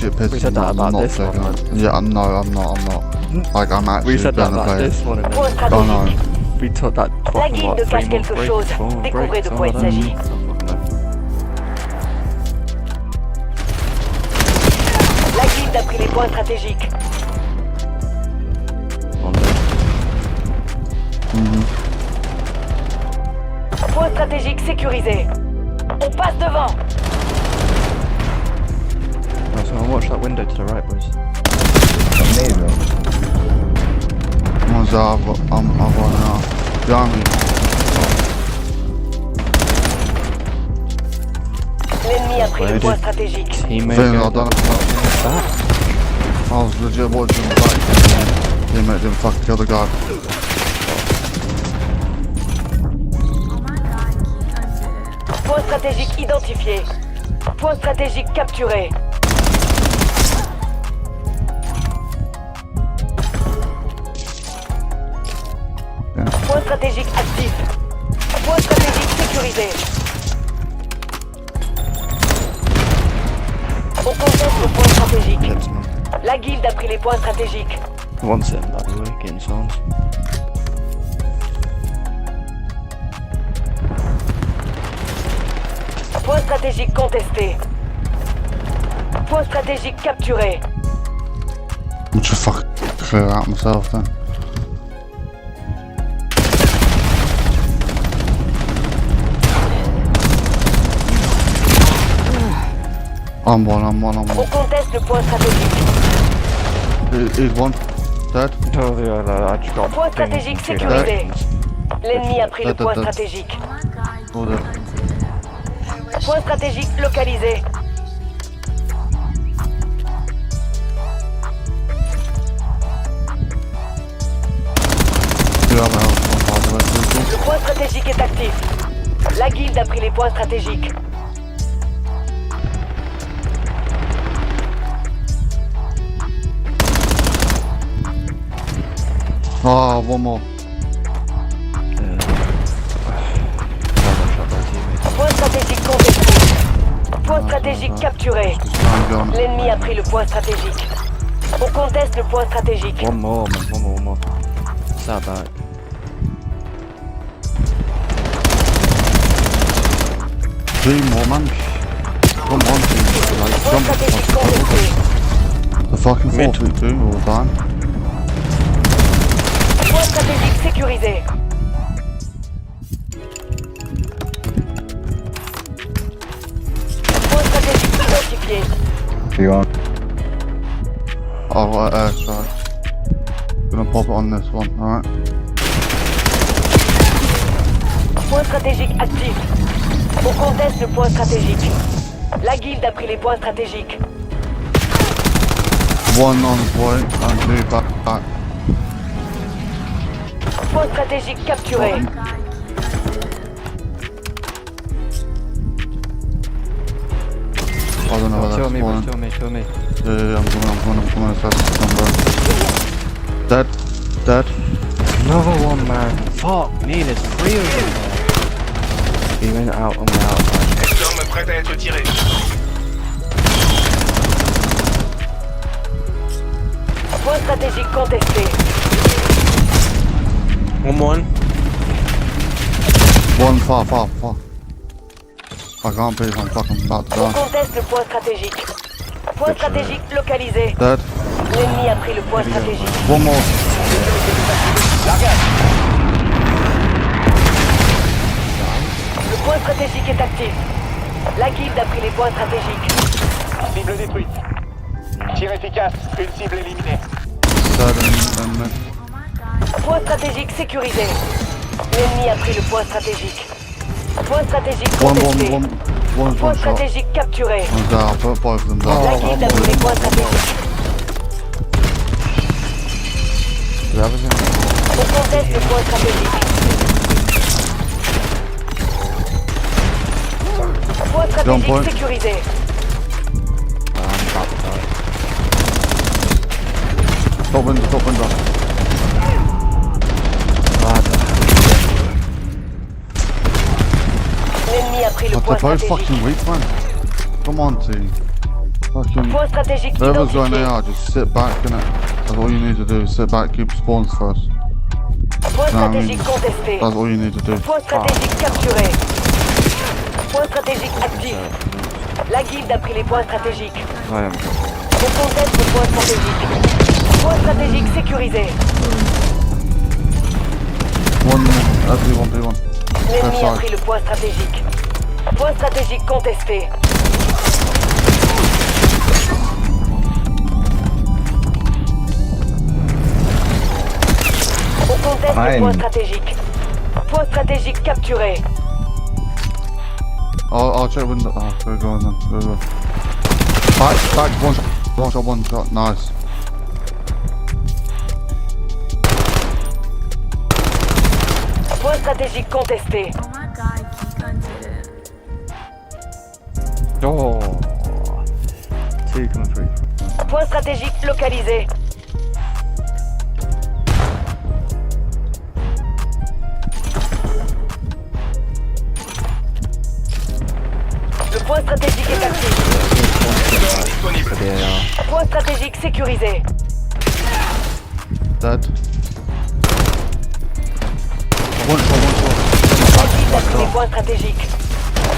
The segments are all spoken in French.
legit pissing We said that me off. about I'm not this one, joking. man. Yeah, I'm not. Like, I'm actually We said that gonna about play it. this one and Point then Oh no. stratégique. we took that La fucking guilde what, cache 3 month quelque break, chose. 4 month Découvrez break, de something quoi il like that. s'agit. I don't fucking know. La guilde a pris les points stratégiques. On there. Point stratégique sécurisé. On passe devant. Right, so I'll watch that window to the right, boys. One's I've run out. Behind me. L'ennemi a pris le Ready. point stratégique. Teammate Thing, I going don't know. back. I was legit watching the back. Teammate didn't fucking kill the guy. Point stratégique identifié. Point stratégique capturé. Yeah. Point stratégique actif. Point stratégique sécurisé. On conteste le point stratégique. Kids, man. La guilde a pris les points stratégiques. One sitting, by the way, getting sounds. Point stratégique contesté. Point stratégique capturé. I'm just fucking clear out myself then. I'm one. On conteste le point stratégique. He's one. Dead. Oh, yeah, I just got Point pinged stratégique from two sécurisé. directions. L'ennemi a pris le Attends, point attends. stratégique. All dead. Point stratégique localisé. Two other health one by the way. People. Le point stratégique est actif. La guilde a pris les points stratégiques. Oh, one more. Point stratégique contesté. Point stratégique capturé. I'm going. L'ennemi a pris le point stratégique. On conteste le point stratégique. One more, man. One more. Sat back. Three more, man. Come on, team. Like, Point jump. stratégique contesté. The fucking Mid. 4-2-2 all the time. Point stratégique sécurisé. Point stratégique identifié. Oh, right, airstrike. Gonna pop it on this one, alright? Point stratégique actif. On conteste le point stratégique. La guilde a pris les points stratégiques. One on point and two back. Point stratégique capturé. I don't know where Kill that's me, bro. spawning. Kill me. Yeah, I'm coming. That's number. Dead. Another one, man. Fuck me, there's 3 of them. He went out on the outside. Storm prête à être tiré. Point stratégique contesté. One. One far. I can't believe I'm fucking about to On die. conteste le point stratégique. Point stratégique localisé. Dead. L'ennemi a pris le point stratégique. One more. Le point stratégique est actif. La guilde a pris les points stratégiques. Cible détruite. Tir efficace. Une cible éliminée. Dead and mid. Point stratégique sécurisé. L'ennemi a pris le point stratégique. Point stratégique contesté. One Point shot. stratégique capturé. One's down. Both of them La down. guilde a pris les points stratégiques. The others in there? On conteste le point stratégique. Point stratégique point. sécurisé. I'm about to die. Top window. L'ennemi a pris le But point they're both stratégique. fucking weak, man. Come on, team. Fucking. Point stratégique Whoever's going identifié. AR, just sit back, innit? That's all you need to do. Sit back, keep spawns first. Point No, I mean, stratégique contesté. that's all you need to do. Point stratégique capturé. Point stratégique actif. La guilde a pris les points stratégiques. I am. On conteste le point stratégique. Point stratégique sécurisé. One, P1. L'ennemi a pris le point stratégique. Point stratégique contesté. On conteste le point stratégique. Point stratégique capturé. I'll check window. Oh, go on then. Go. Back, one shot. Nice. Point stratégique contesté. Oh my god, you done did it. Oh. Two coming through. Point stratégique localisé. Le point stratégique est actif. Disponible. For the AR. Point stratégique sécurisé. Dead. One shot. La guilde a pris les points stratégiques.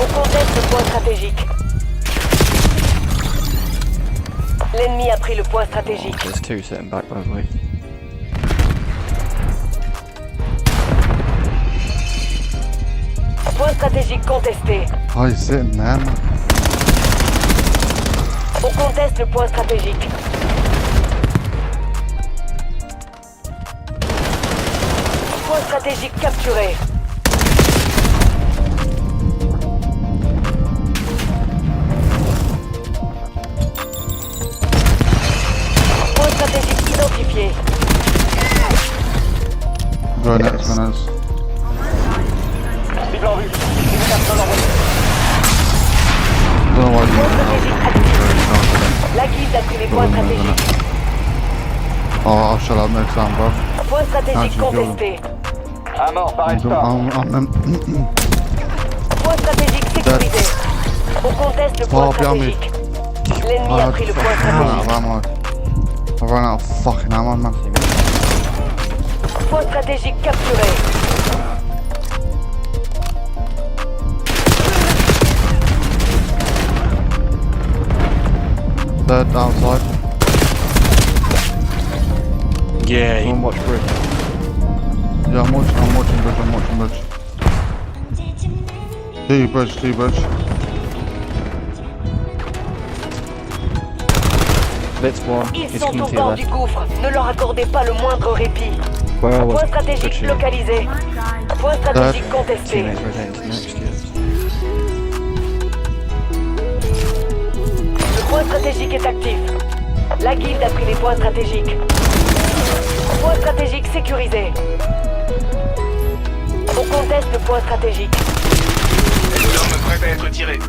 On conteste le point stratégique. L'ennemi a pris le point stratégique. There's two sitting back, by the way. Point stratégique contesté. Oh, he's sitting there, man. On conteste le point stratégique. Point stratégique capturé. Point stratégique identifié. Go next. Cible en vue. Une personne en route. Don't know why Point stratégique actif. you. La guilde a pris les points stratégiques. Oh, I'll shut up next time, bro. Point stratégique Ah, tu contesté. Un mort par Estor. Point stratégique sécurisé. On conteste le point Oh, bien mis. stratégique. L'ennemi a pris le point stratégique. I ran out of fucking ammo, man. Point stratégique capturé. Dead outside. Yeah. Don't watch bridge. Yeah, I'm watching bridge. T bridge. Blitz one. Ils He's sont coming au to your bord left. du gouffre. Ne leur accordez pas le moindre répit. Where I was. Point stratégique touching. localisé. Oh my god. Point stratégique contesté. Teammates rotating to next, yes. Le point stratégique est actif. La guilde a pris les points stratégiques. Point stratégique sécurisé. On conteste le point stratégique. L'arme prête à être tirée.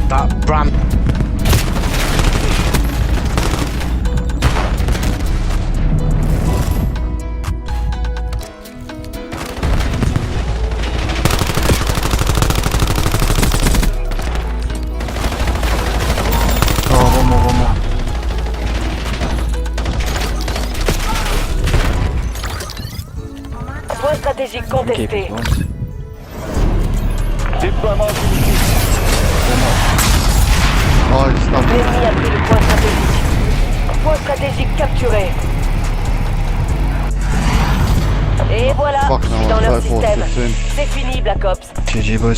That Bram. Oh, one more. Point stratégique Keep contesté. his ones. Déploiement d'unités. Oh, he's stuck. L'ennemi a pris le point stratégique. Point stratégique capturé. Et voilà, Fuck je suis no, dans leur 5, 4, système. 15. C'est fini, Black Ops. GG, boys.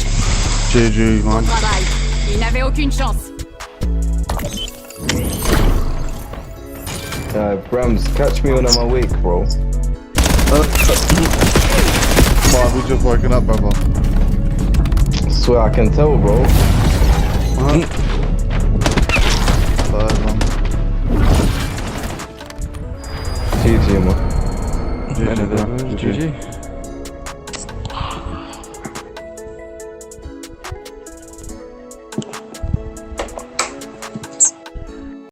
GG, man. Travail. Il n'avait aucune chance. Brams, catch me when I'm awake, bro. Mark, we just waking up, brother. Swear I can tell, bro. Third one. GG, man. GG, bro. GG.